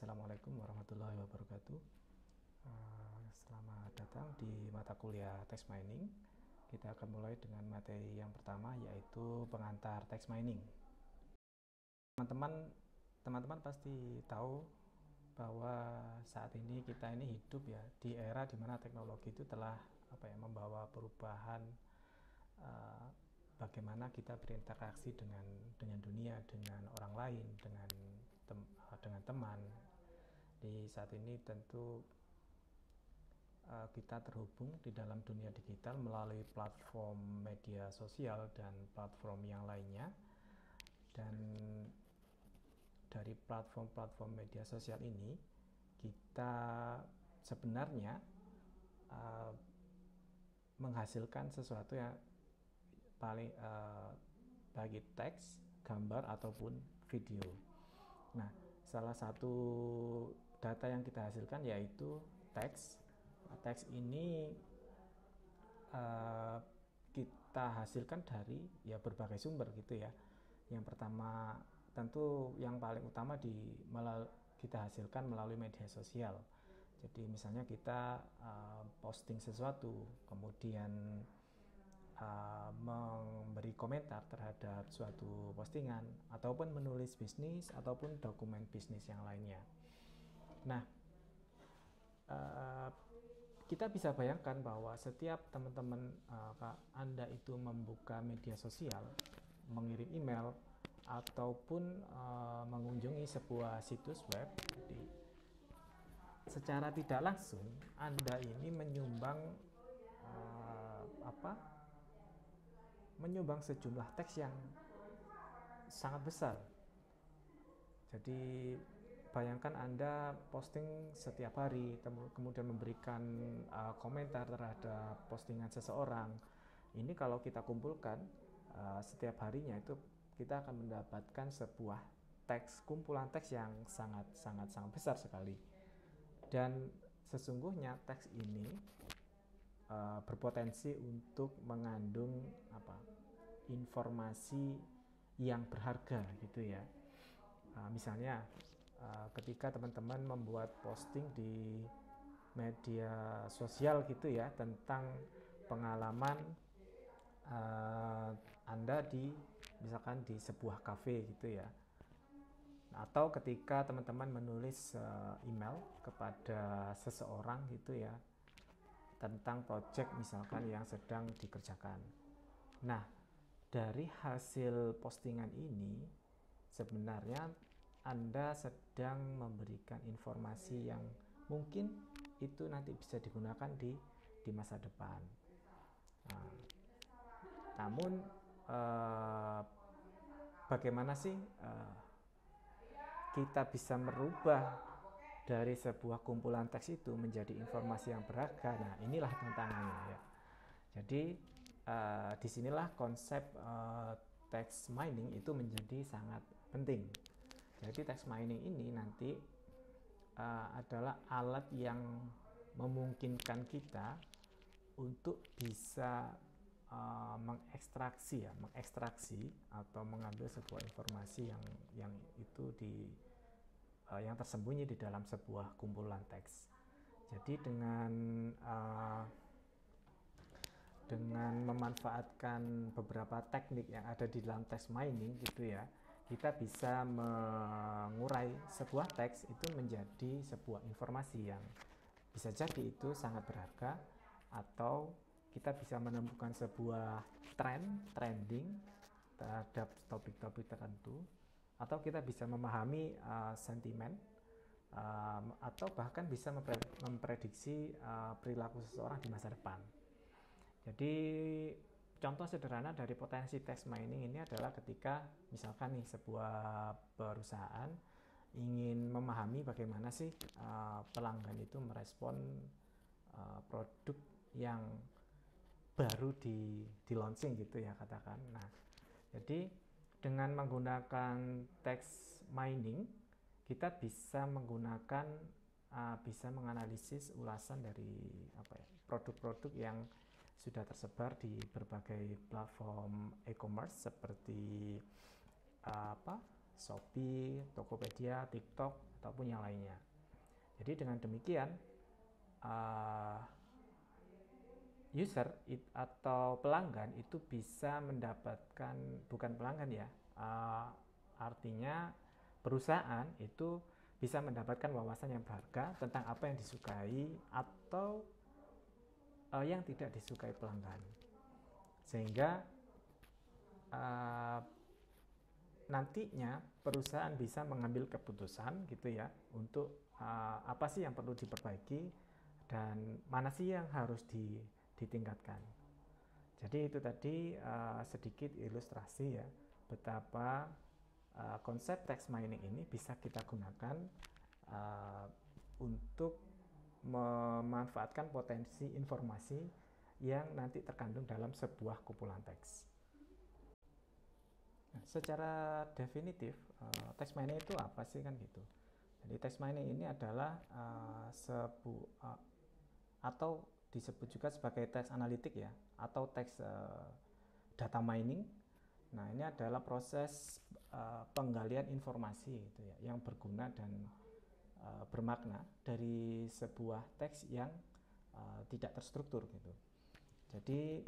Assalamualaikum warahmatullahi wabarakatuh. Selamat datang di mata kuliah text mining. Kita akan mulai dengan materi yang pertama, yaitu pengantar text mining. Teman-teman pasti tahu bahwa saat ini kita ini hidup ya di era di mana teknologi itu telah membawa perubahan, bagaimana kita berinteraksi dengan dunia, dengan orang lain, dengan teman. Di saat ini tentu kita terhubung di dalam dunia digital melalui platform media sosial dan platform yang lainnya. Dan dari platform-platform media sosial ini kita sebenarnya menghasilkan sesuatu yang paling bagi teks, gambar ataupun video. Nah, salah satu data yang kita hasilkan yaitu teks. Teks ini kita hasilkan dari berbagai sumber gitu ya. Yang pertama tentu yang paling utama kita hasilkan melalui media sosial. Jadi misalnya kita posting sesuatu, kemudian memberi komentar terhadap suatu postingan, ataupun menulis bisnis ataupun dokumen bisnis yang lainnya. Nah, kita bisa bayangkan bahwa setiap teman-teman Anda itu membuka media sosial, mengirim email, ataupun mengunjungi sebuah situs web, jadi secara tidak langsung Anda ini menyumbang sejumlah teks yang sangat besar. Jadi bayangkan Anda posting setiap hari, kemudian memberikan komentar terhadap postingan seseorang. Ini kalau kita kumpulkan setiap harinya itu kita akan mendapatkan sebuah kumpulan teks yang sangat besar sekali. Dan sesungguhnya teks ini berpotensi untuk mengandung informasi yang berharga gitu ya. Misalnya ketika teman-teman membuat posting di media sosial gitu ya tentang pengalaman Anda misalkan di sebuah kafe gitu ya, atau ketika teman-teman menulis email kepada seseorang gitu ya tentang project misalkan yang sedang dikerjakan. Nah, dari hasil postingan ini sebenarnya Anda sedang memberikan informasi yang mungkin itu nanti bisa digunakan di masa depan. Namun bagaimana sih kita bisa merubah dari sebuah kumpulan teks itu menjadi informasi yang berharga? Nah, inilah tantangannya ya. Jadi disinilah konsep text mining itu menjadi sangat penting. Jadi text mining ini nanti adalah alat yang memungkinkan kita untuk bisa mengekstraksi atau mengambil sebuah informasi yang itu yang tersembunyi di dalam sebuah kumpulan teks. Jadi dengan memanfaatkan beberapa teknik yang ada di dalam text mining gitu ya, kita bisa mengurai sebuah teks itu menjadi sebuah informasi yang bisa jadi itu sangat berharga, atau kita bisa menemukan sebuah trending terhadap topik-topik tertentu, atau kita bisa memahami sentimen, atau bahkan bisa memprediksi perilaku seseorang di masa depan. Jadi contoh sederhana dari potensi text mining ini adalah ketika misalkan nih sebuah perusahaan ingin memahami bagaimana sih pelanggan itu merespon produk yang baru di launching gitu ya katakan. Nah, jadi dengan menggunakan text mining kita bisa bisa menganalisis ulasan dari produk-produk yang sudah tersebar di berbagai platform e-commerce seperti Shopee, Tokopedia, TikTok, ataupun yang lainnya. Jadi dengan demikian user atau pelanggan itu bisa mendapatkan, bukan pelanggan ya, artinya perusahaan itu bisa mendapatkan wawasan yang berharga tentang apa yang disukai atau yang tidak disukai pelanggan, sehingga nantinya perusahaan bisa mengambil keputusan gitu ya untuk apa sih yang perlu diperbaiki dan mana sih yang harus ditingkatkan. Jadi itu tadi sedikit ilustrasi ya betapa konsep text mining ini bisa kita gunakan untuk memanfaatkan potensi informasi yang nanti terkandung dalam sebuah kumpulan teks. Nah, secara definitif text mining itu apa sih kan gitu. Jadi text mining ini adalah atau disebut juga sebagai text analitik ya, atau text data mining. Nah, ini adalah proses penggalian informasi gitu ya, yang berguna dan bermakna dari sebuah teks yang tidak terstruktur gitu. Jadi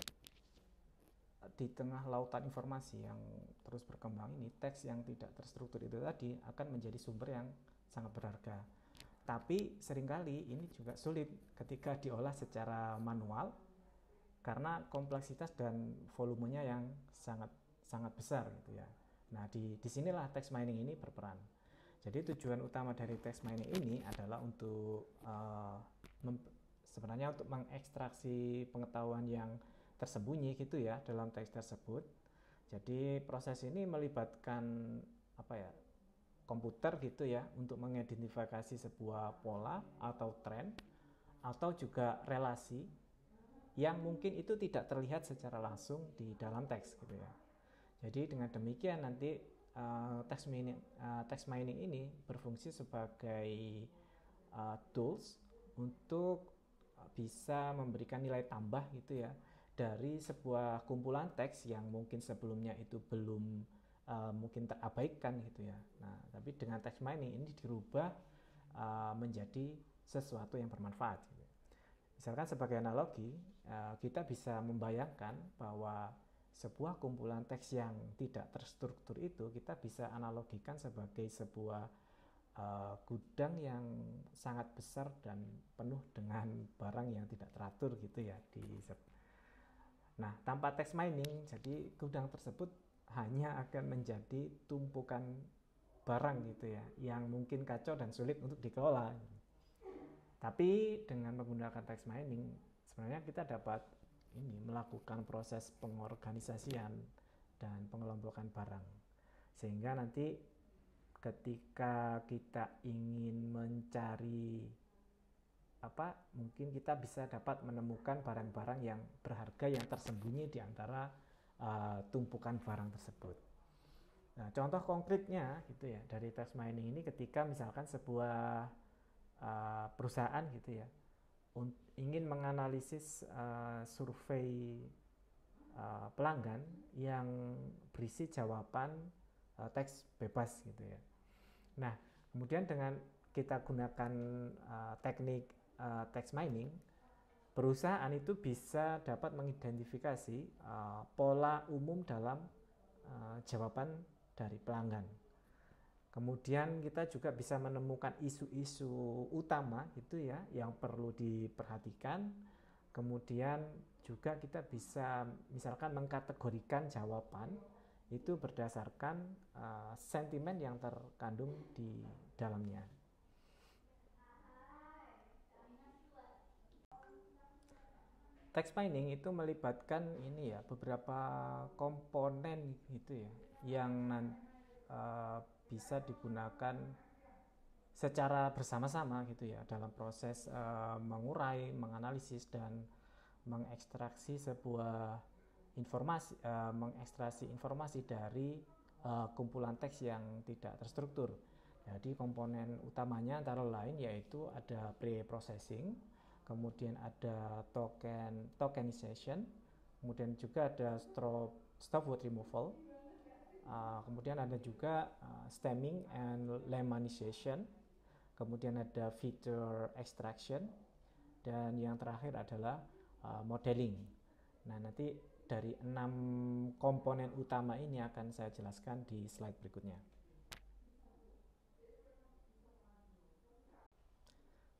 di tengah lautan informasi yang terus berkembang ini, teks yang tidak terstruktur itu tadi akan menjadi sumber yang sangat berharga. Tapi seringkali ini juga sulit ketika diolah secara manual karena kompleksitas dan volumenya yang sangat besar gitu ya. Nah, disinilah text mining ini berperan. Jadi tujuan utama dari text mining ini adalah untuk sebenarnya untuk mengekstraksi pengetahuan yang tersembunyi gitu ya dalam teks tersebut. Jadi proses ini melibatkan komputer gitu ya untuk mengidentifikasi sebuah pola atau tren atau juga relasi yang mungkin itu tidak terlihat secara langsung di dalam teks gitu ya. Jadi dengan demikian nanti text mining ini berfungsi sebagai tools untuk bisa memberikan nilai tambah gitu ya dari sebuah kumpulan teks yang mungkin sebelumnya itu belum mungkin terabaikan gitu ya. Nah, tapi dengan text mining ini dirubah menjadi sesuatu yang bermanfaat gitu. Misalkan sebagai analogi, kita bisa membayangkan bahwa sebuah kumpulan teks yang tidak terstruktur itu kita bisa analogikan sebagai sebuah gudang yang sangat besar dan penuh dengan barang yang tidak teratur gitu ya. Nah, tanpa text mining, jadi gudang tersebut hanya akan menjadi tumpukan barang gitu ya, yang mungkin kacau dan sulit untuk dikelola. Tapi dengan menggunakan text mining, sebenarnya kita dapat melakukan proses pengorganisasian dan pengelompokan barang, sehingga nanti ketika kita ingin mencari mungkin kita bisa dapat menemukan barang-barang yang berharga yang tersembunyi di antara tumpukan barang tersebut. Nah, contoh konkretnya gitu ya dari text mining ini ketika misalkan sebuah perusahaan gitu ya ingin menganalisis survei pelanggan yang berisi jawaban teks bebas gitu ya. Nah, kemudian dengan kita gunakan teknik text mining, perusahaan itu bisa dapat mengidentifikasi pola umum dalam jawaban dari pelanggan. Kemudian kita juga bisa menemukan isu-isu utama itu ya yang perlu diperhatikan. Kemudian juga kita bisa misalkan mengkategorikan jawaban itu berdasarkan sentimen yang terkandung di dalamnya. Text mining itu melibatkan beberapa komponen gitu ya yang bisa digunakan secara bersama-sama gitu ya dalam proses mengurai, menganalisis dan mengekstraksi sebuah informasi, mengekstraksi informasi dari kumpulan teks yang tidak terstruktur. Jadi komponen utamanya antara lain yaitu ada pre-processing, kemudian ada tokenization, kemudian juga ada stop word removal, kemudian ada juga stemming and lemmanization, kemudian ada feature extraction, dan yang terakhir adalah modeling. Nah, nanti dari 6 komponen utama ini akan saya jelaskan di slide berikutnya.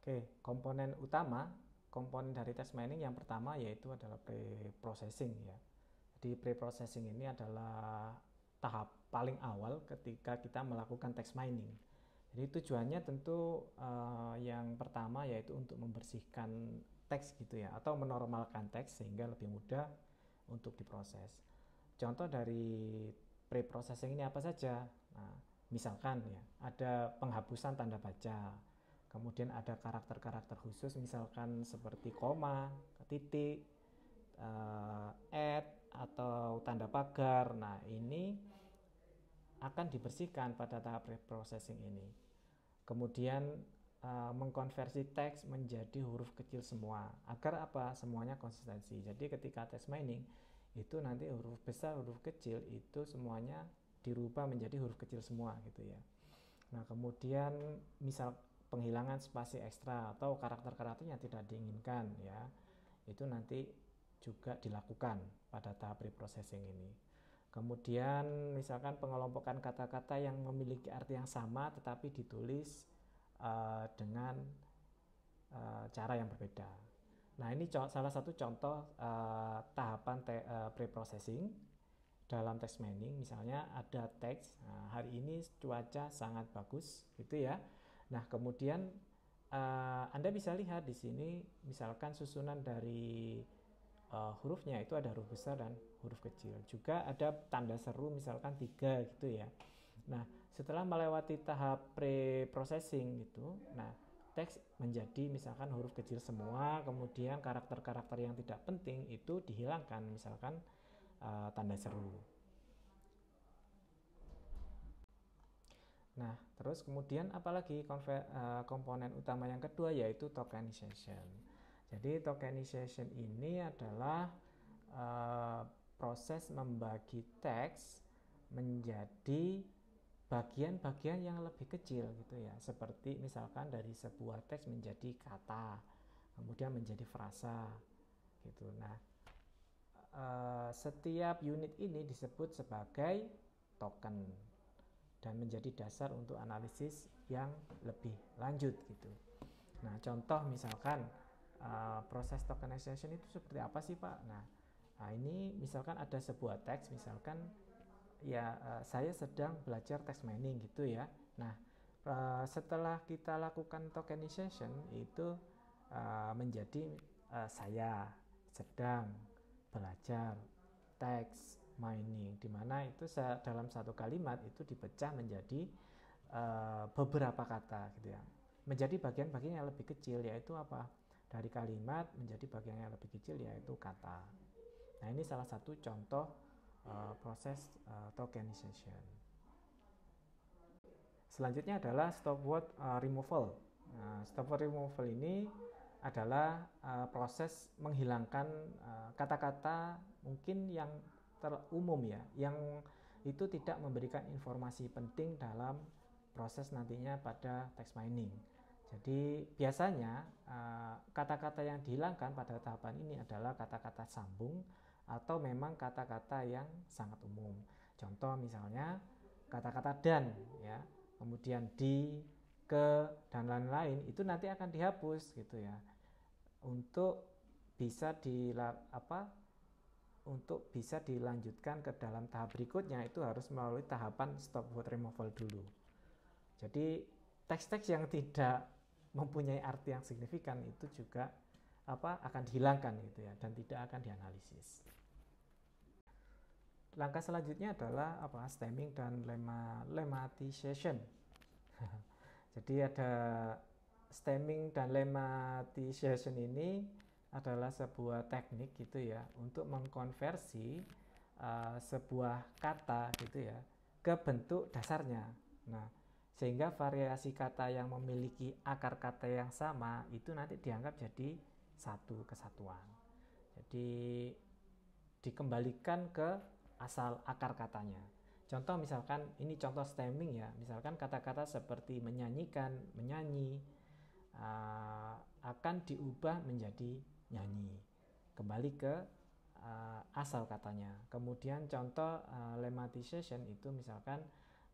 Oke, komponen utama, komponen dari test mining yang pertama yaitu adalah pre-processing ya. Jadi pre-processing ini adalah tahap paling awal ketika kita melakukan text mining. Jadi tujuannya tentu yang pertama yaitu untuk membersihkan teks gitu ya, atau menormalkan teks sehingga lebih mudah untuk diproses. Contoh dari pre-processing ini apa saja? Nah, misalkan ya, ada penghapusan tanda baca, kemudian ada karakter-karakter khusus misalkan seperti koma, titik, add, atau tanda pagar. Nah, ini akan dibersihkan pada tahap pre-processing ini. Kemudian mengkonversi teks menjadi huruf kecil semua. Agar apa? Semuanya konsistensi. Jadi ketika text mining itu nanti huruf besar, huruf kecil itu semuanya dirubah menjadi huruf kecil semua gitu ya. Nah, kemudian misal penghilangan spasi ekstra atau karakter-karakter yang tidak diinginkan ya, itu nanti juga dilakukan pada tahap pre-processing ini. Kemudian misalkan pengelompokan kata-kata yang memiliki arti yang sama tetapi ditulis dengan cara yang berbeda. Nah, ini salah satu contoh tahapan pre-processing dalam text mining. Misalnya ada teks, hari ini cuaca sangat bagus gitu ya. Nah, kemudian Anda bisa lihat di sini misalkan susunan dari hurufnya itu ada huruf besar dan huruf kecil. Juga ada tanda seru misalkan 3 gitu ya. Nah, setelah melewati tahap pre-processing gitu, nah teks menjadi misalkan huruf kecil semua, kemudian karakter-karakter yang tidak penting itu dihilangkan, misalkan tanda seru. Nah, terus kemudian apalagi komponen utama yang kedua yaitu tokenization. Jadi tokenization ini adalah proses membagi teks menjadi bagian-bagian yang lebih kecil gitu ya, seperti misalkan dari sebuah teks menjadi kata, kemudian menjadi frasa gitu. Nah, setiap unit ini disebut sebagai token dan menjadi dasar untuk analisis yang lebih lanjut gitu. Nah, contoh misalkan proses tokenization itu seperti apa sih Pak? Nah, ini misalkan ada sebuah teks, misalkan ya saya sedang belajar text mining gitu ya. Nah, setelah kita lakukan tokenization itu menjadi saya sedang belajar text mining, dimana itu dalam satu kalimat itu dipecah menjadi beberapa kata gitu ya, menjadi bagian-bagian yang lebih kecil, yaitu apa? Dari kalimat menjadi bagian yang lebih kecil yaitu kata. Nah, ini salah satu contoh proses tokenization. Selanjutnya adalah stop word removal. Nah, stop word removal ini adalah proses menghilangkan kata-kata mungkin yang terumum ya, yang itu tidak memberikan informasi penting dalam proses nantinya pada text mining. Jadi biasanya kata-kata yang dihilangkan pada tahapan ini adalah kata-kata sambung atau memang kata-kata yang sangat umum. Contoh misalnya kata-kata dan ya, kemudian di, ke, dan lain-lain itu nanti akan dihapus gitu ya. Untuk bisa untuk bisa dilanjutkan ke dalam tahap berikutnya itu harus melalui tahapan stop word removal dulu. Jadi teks-teks yang tidak mempunyai arti yang signifikan itu juga akan dihilangkan gitu ya, dan tidak akan dianalisis. Langkah selanjutnya adalah stemming dan lemmatization. Jadi ada stemming dan lemmatization ini adalah sebuah teknik gitu ya untuk mengkonversi sebuah kata gitu ya ke bentuk dasarnya. Nah, sehingga variasi kata yang memiliki akar kata yang sama itu nanti dianggap jadi satu kesatuan. Jadi dikembalikan ke asal akar katanya. Contoh misalkan ini contoh stemming ya, misalkan kata-kata seperti menyanyikan, menyanyi akan diubah menjadi nyanyi. Kembali ke asal katanya. Kemudian contoh lemmatization itu misalkan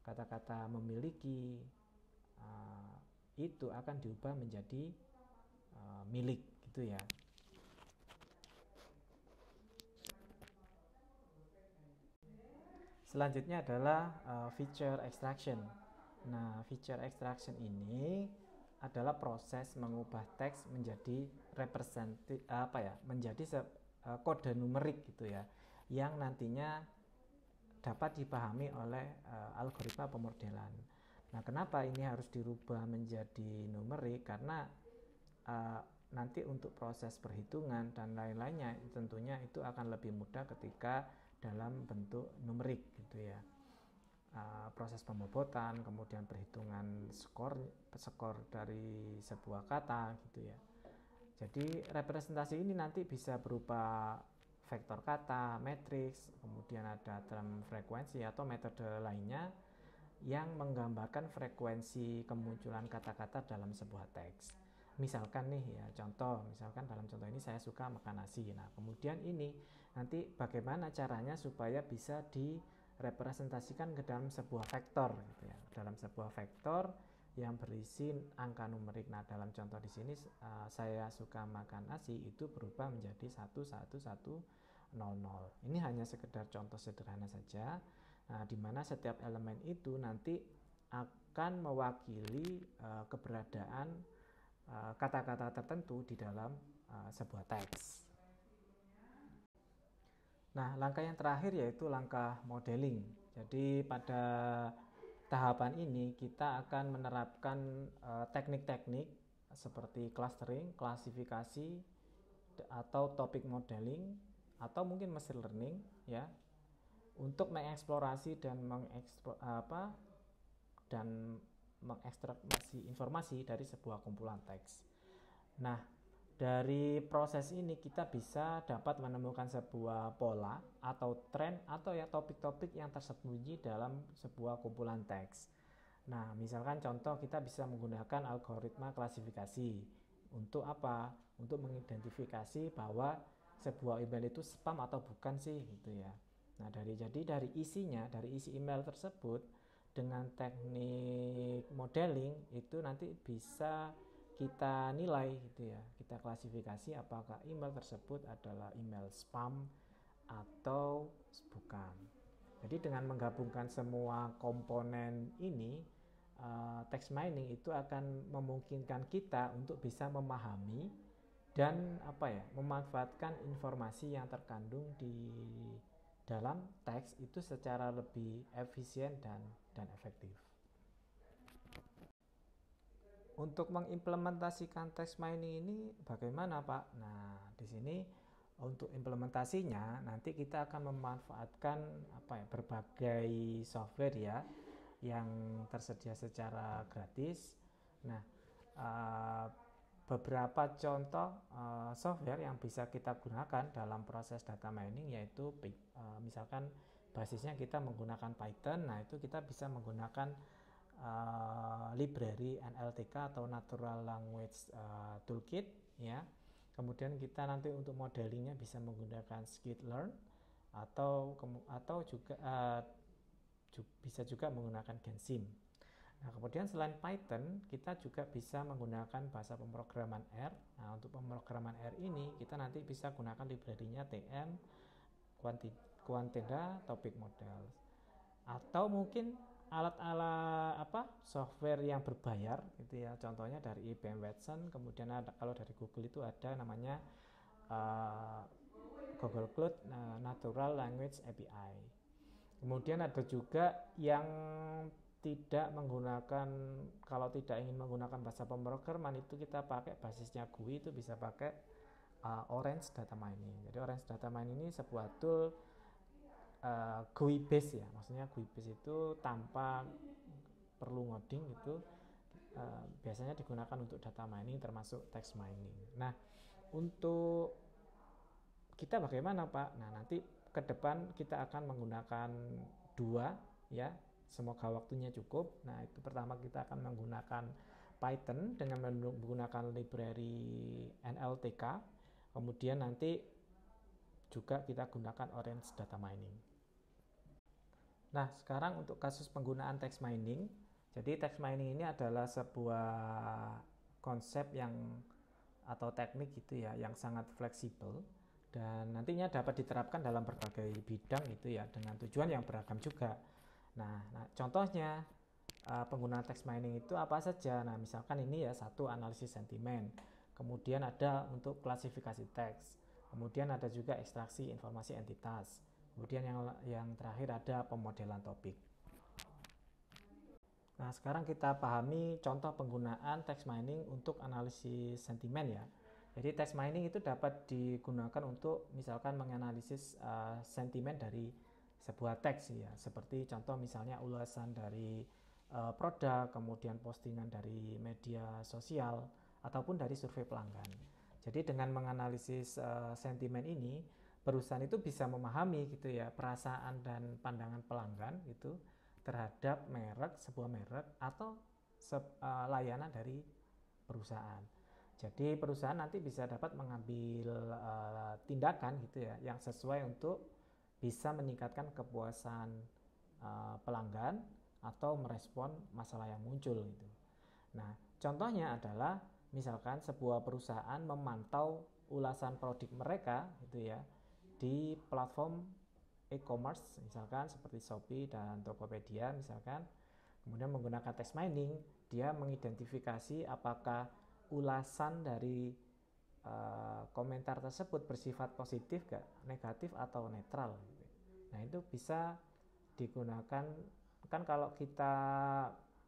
kata-kata memiliki itu akan diubah menjadi milik gitu ya. Selanjutnya adalah feature extraction. Nah, feature extraction ini adalah proses mengubah teks menjadi menjadi kode numerik gitu ya, yang nantinya dapat dipahami oleh algoritma pemodelan. Nah, kenapa ini harus dirubah menjadi numerik? Karena nanti untuk proses perhitungan dan lain-lainnya tentunya itu akan lebih mudah ketika dalam bentuk numerik gitu ya. Proses pembobotan, kemudian perhitungan skor dari sebuah kata gitu ya. Jadi representasi ini nanti bisa berupa vektor kata, matriks, kemudian ada term frekuensi atau metode lainnya yang menggambarkan frekuensi kemunculan kata-kata dalam sebuah teks. Misalkan nih ya, misalkan dalam contoh ini saya suka makan nasi. Nah, kemudian ini nanti bagaimana caranya supaya bisa direpresentasikan ke dalam sebuah vektor gitu ya. Dalam sebuah vektor yang berisi angka numerik. Nah, dalam contoh di sini saya suka makan nasi itu berubah menjadi 11100. Ini hanya sekedar contoh sederhana saja. Nah, di mana setiap elemen itu nanti akan mewakili keberadaan kata-kata tertentu di dalam sebuah teks. Nah, langkah yang terakhir yaitu langkah modeling. Jadi pada tahapan ini kita akan menerapkan teknik-teknik seperti clustering, klasifikasi, atau topic modeling, atau mungkin machine learning ya, untuk mengeksplorasi dan mengekstraksi informasi dari sebuah kumpulan teks. Nah, dari proses ini kita bisa dapat menemukan sebuah pola atau tren atau ya topik-topik yang tersembunyi dalam sebuah kumpulan teks. Nah, misalkan contoh kita bisa menggunakan algoritma klasifikasi. Untuk apa? Untuk mengidentifikasi bahwa sebuah email itu spam atau bukan sih gitu ya. Nah, dari isi email tersebut dengan teknik modeling itu nanti bisa kita nilai gitu ya, kita klasifikasi apakah email tersebut adalah email spam atau bukan. Jadi dengan menggabungkan semua komponen ini, text mining itu akan memungkinkan kita untuk bisa memahami dan memanfaatkan informasi yang terkandung di dalam teks itu secara lebih efisien dan efektif. Untuk mengimplementasikan text mining ini bagaimana, Pak? Nah, di sini untuk implementasinya nanti kita akan memanfaatkan berbagai software ya yang tersedia secara gratis. Nah, beberapa contoh software yang bisa kita gunakan dalam proses data mining yaitu misalkan basisnya kita menggunakan Python. Nah, itu kita bisa menggunakan library NLTK atau Natural Language Toolkit ya. Kemudian kita nanti untuk modelingnya bisa menggunakan scikit-learn atau juga bisa juga menggunakan Gensim. Nah, kemudian selain Python, kita juga bisa menggunakan bahasa pemrograman R. Nah, untuk pemrograman R ini kita nanti bisa gunakan library-nya TM, Quanteda, Topic Model. Atau mungkin alat-alat software yang berbayar gitu ya, contohnya dari IBM Watson, kemudian kalau dari Google itu ada namanya Google Cloud Natural Language API. Kemudian ada juga yang kalau tidak ingin menggunakan bahasa pemrograman itu kita pakai basisnya GUI, itu bisa pakai Orange Data Mining. Jadi Orange Data Mining ini sebuah tool GUI base ya, maksudnya GUI base itu tanpa perlu ngoding gitu, biasanya digunakan untuk data mining termasuk text mining. Nah, untuk kita bagaimana, Pak? Nah, nanti ke depan kita akan menggunakan dua ya. Semoga waktunya cukup. Nah, itu pertama kita akan menggunakan Python dengan menggunakan library NLTK. Kemudian nanti juga kita gunakan Orange Data Mining. Nah, sekarang untuk kasus penggunaan text mining. Jadi text mining ini adalah sebuah konsep yang atau teknik gitu ya yang sangat fleksibel dan nantinya dapat diterapkan dalam berbagai bidang gitu ya dengan tujuan yang beragam juga. Nah contohnya penggunaan text mining itu apa saja? Nah, misalkan ini ya, satu, analisis sentimen, kemudian ada untuk klasifikasi teks, kemudian ada juga ekstraksi informasi entitas, kemudian yang terakhir ada pemodelan topik. Nah, sekarang kita pahami contoh penggunaan text mining untuk analisis sentimen ya. Jadi text mining itu dapat digunakan untuk misalkan menganalisis sentimen dari sebuah teks ya, seperti contoh misalnya ulasan dari produk, kemudian postingan dari media sosial ataupun dari survei pelanggan. Jadi dengan menganalisis sentimen ini, perusahaan itu bisa memahami gitu ya perasaan dan pandangan pelanggan gitu terhadap sebuah merek atau layanan dari perusahaan. Jadi perusahaan nanti bisa dapat mengambil tindakan gitu ya yang sesuai untuk bisa meningkatkan kepuasan pelanggan atau merespon masalah yang muncul gitu. Nah, contohnya adalah misalkan sebuah perusahaan memantau ulasan produk mereka gitu ya di platform e-commerce misalkan seperti Shopee dan Tokopedia misalkan, kemudian menggunakan text mining dia mengidentifikasi apakah ulasan dari komentar tersebut bersifat positif gak, negatif atau netral gitu. Nah, itu bisa digunakan kan kalau kita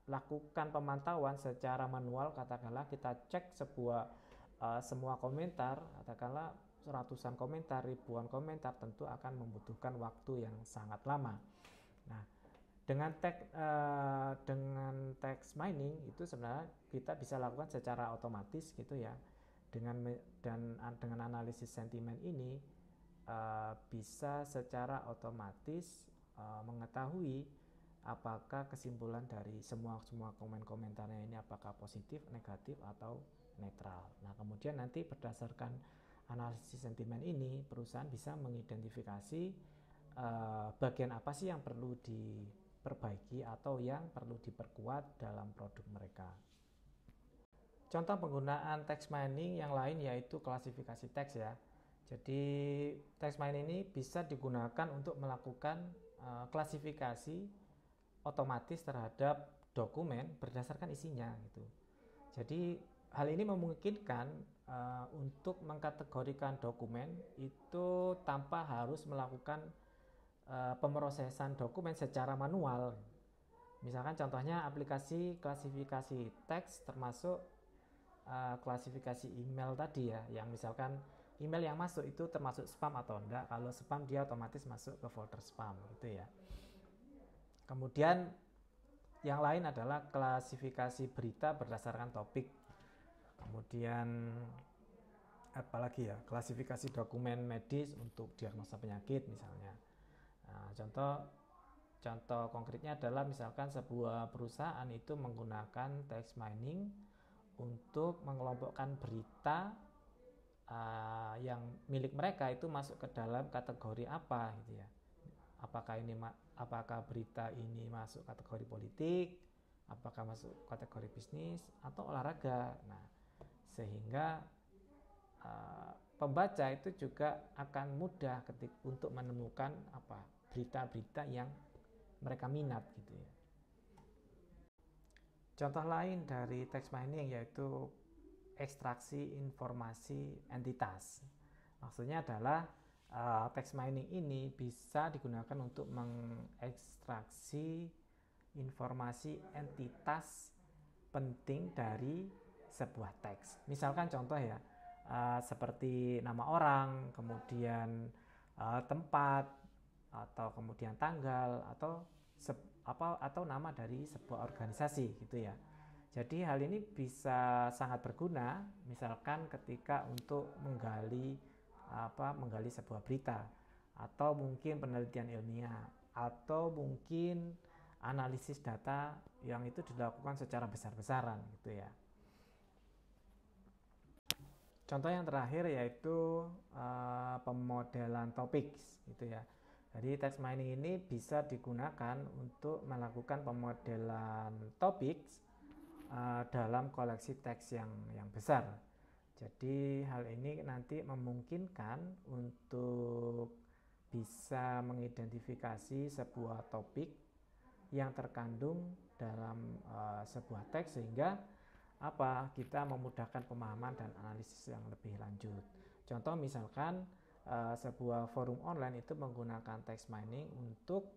lakukan pemantauan secara manual, katakanlah kita cek semua komentar, katakanlah ratusan komentar, ribuan komentar, tentu akan membutuhkan waktu yang sangat lama. Nah, dengan text mining itu sebenarnya kita bisa lakukan secara otomatis gitu ya. Dengan analisis sentimen ini bisa secara otomatis mengetahui apakah kesimpulan dari semua komentarnya ini apakah positif, negatif atau netral. Nah, kemudian nanti berdasarkan analisis sentimen ini perusahaan bisa mengidentifikasi bagian apa sih yang perlu diperbaiki atau yang perlu diperkuat dalam produk mereka. Contoh penggunaan text mining yang lain yaitu klasifikasi teks ya. Jadi text mining ini bisa digunakan untuk melakukan klasifikasi otomatis terhadap dokumen berdasarkan isinya gitu. Jadi hal ini memungkinkan untuk mengkategorikan dokumen itu tanpa harus melakukan pemrosesan dokumen secara manual. Misalkan contohnya aplikasi klasifikasi teks termasuk klasifikasi email tadi ya, yang misalkan email yang masuk itu termasuk spam atau enggak. Kalau spam dia otomatis masuk ke folder spam gitu ya. Kemudian yang lain adalah klasifikasi berita berdasarkan topik. Kemudian apalagi ya, klasifikasi dokumen medis untuk diagnosa penyakit misalnya. Nah, contoh konkretnya adalah misalkan sebuah perusahaan itu menggunakan text mining untuk mengelompokkan berita yang milik mereka itu masuk ke dalam kategori apa gitu ya. Apakah berita ini masuk kategori politik, apakah masuk kategori bisnis atau olahraga. Nah, sehingga pembaca itu juga akan mudah untuk menemukan berita-berita yang mereka minat gitu ya. Contoh lain dari text mining yaitu ekstraksi informasi entitas. Maksudnya adalah text mining ini bisa digunakan untuk mengekstraksi informasi entitas penting dari sebuah teks. Misalkan contoh ya, seperti nama orang, kemudian tempat, atau kemudian tanggal, atau nama dari sebuah organisasi gitu ya. Jadi hal ini bisa sangat berguna misalkan ketika untuk menggali sebuah berita atau mungkin penelitian ilmiah atau mungkin analisis data yang itu dilakukan secara besar-besaran gitu ya. Contoh yang terakhir yaitu pemodelan topik gitu ya. Jadi text mining ini bisa digunakan untuk melakukan pemodelan topik dalam koleksi teks yang besar. Jadi hal ini nanti memungkinkan untuk bisa mengidentifikasi sebuah topik yang terkandung dalam sebuah teks sehingga kita memudahkan pemahaman dan analisis yang lebih lanjut. Contoh misalkan sebuah forum online itu menggunakan text mining untuk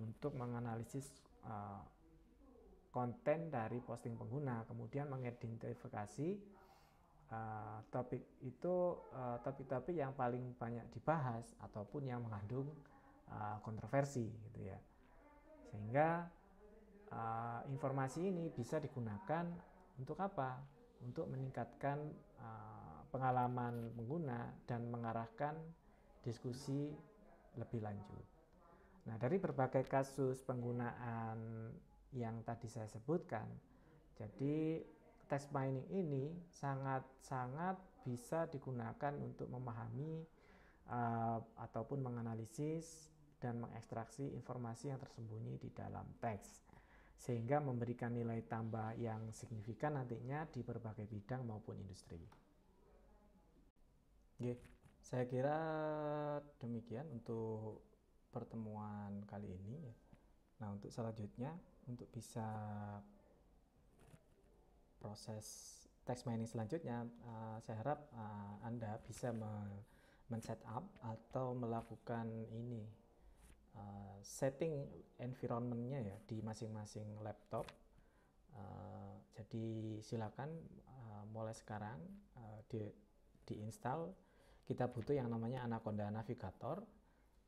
untuk menganalisis konten dari posting pengguna, kemudian mengidentifikasi topik-topik yang paling banyak dibahas ataupun yang mengandung kontroversi gitu ya. Sehingga informasi ini bisa digunakan untuk untuk meningkatkan pengalaman pengguna dan mengarahkan diskusi lebih lanjut. Nah, dari berbagai kasus penggunaan yang tadi saya sebutkan, jadi text mining ini sangat-sangat bisa digunakan untuk memahami ataupun menganalisis dan mengekstraksi informasi yang tersembunyi di dalam teks, sehingga memberikan nilai tambah yang signifikan nantinya di berbagai bidang maupun industri. Oke, saya kira demikian untuk pertemuan kali ini. Nah, untuk selanjutnya, untuk bisa proses text mining selanjutnya, saya harap Anda bisa men-setup atau melakukan setting environment-nya ya di masing-masing laptop. Jadi silakan mulai sekarang diinstal. Kita butuh yang namanya Anaconda Navigator,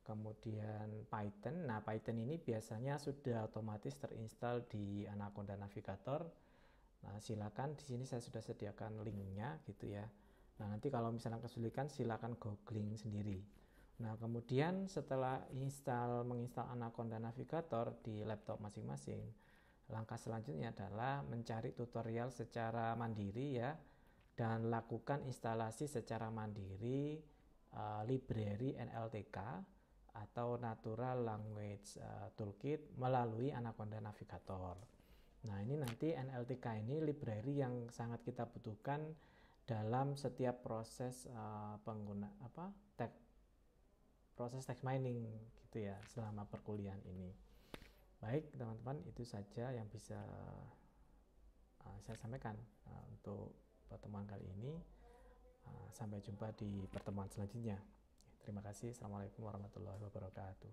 kemudian Python. Nah, Python ini biasanya sudah otomatis terinstall di Anaconda Navigator. Nah, silakan di sini saya sudah sediakan linknya gitu ya. Nah, nanti kalau misalnya kesulitan silakan googling sendiri. Nah, kemudian setelah menginstal Anaconda Navigator di laptop masing-masing, langkah selanjutnya adalah mencari tutorial secara mandiri ya, dan lakukan instalasi secara mandiri library NLTK atau Natural Language Toolkit melalui Anaconda Navigator. Nah, ini nanti NLTK ini library yang sangat kita butuhkan dalam setiap proses proses text mining gitu ya selama perkuliahan ini. Baik teman-teman, itu saja yang bisa saya sampaikan untuk pertemuan kali ini. Sampai jumpa di pertemuan selanjutnya. Terima kasih. Assalamualaikum warahmatullahi wabarakatuh.